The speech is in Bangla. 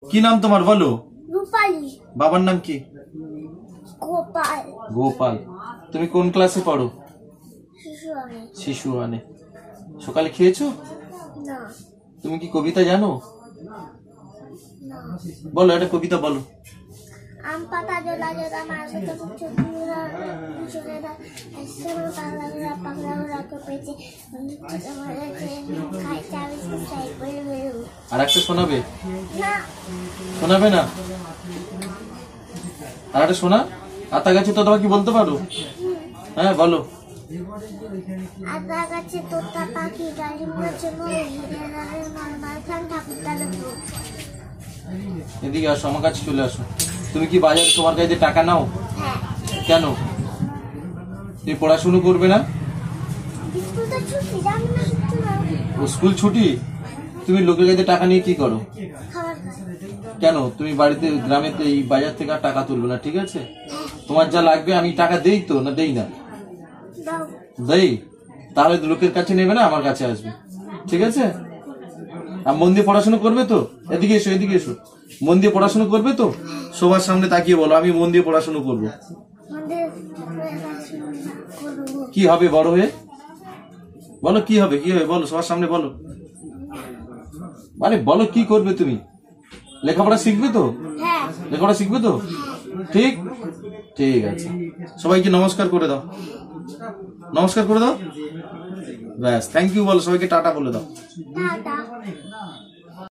কি নাম তোমার বলো? রূপালী। বাবার নাম কি? গোপাল। গোপাল। তুমি কোন ক্লাসে পড়ো? শিশু ওয়ানে। সকালে খেয়েছো? না। তুমি কি কবিতা জানো? না। বলো একটা কবিতা বলো। আম পাতা জোলা জোলা মারবে তো চুরা চুরা এসব পাগলা পাগলা কপেছে খাই চাবি চাই বলে বলে। আর একটা শোনাবে? না। শোনাবে না? আর একটা শোনা। আতা গাছে তো তোমার কি বলতে পারো? হ্যাঁ বলো। আতা গাছে তোতা পাখি ডালিম গাছে ময়ূর হিরের মারখান ঠাকুর তালে। এদিকে আসো, আমার কাছে চলে আসো। তুমি কি বাজারে তোমার কাছে টাকা নাও? হ্যাঁ। কেন? তুমি পড়াশুনো করবে না? স্কুল তো ছুটি, যাবো না কিছু না। ও স্কুল ছুটি? তুমি লোকের কাছে টাকা নিয়ে কি করো? খাবার কেন? তুমি বাড়িতে গ্রামে এই বাজার থেকে আর টাকা তুলবে না, ঠিক আছে? তোমার যা লাগবে আমি টাকা দেই তো, না দেই না? দাও। দেই। তাহলে লোকের কাছে নেবে না, আমার কাছে আসবে, ঠিক আছে? আর মন দিয়ে পড়াশোনা করবে তো? এদিকে এসো, এদিকে এসো। মন দিয়ে পড়াশোনা করবে তো? সবার সামনে তাকিয়ে বলো আমি মন দিয়ে পড়াশোনা করবো। কি হবে বড় হয়ে? বলো কি হবে, কি হবে বলো, সবার সামনে বলো। মানে বলো কি করবে তুমি? লেখাপড়া শিখবে তো? হ্যাঁ। লেখাপড়া শিখবে তো? ঠিক ঠিক আছে। সবাইকে নমস্কার করে দাও, নমস্কার করে দাও। ব্যাস, থ্যাংক ইউ বলো, সবাইকে টাটা বলে দাও। টাটা।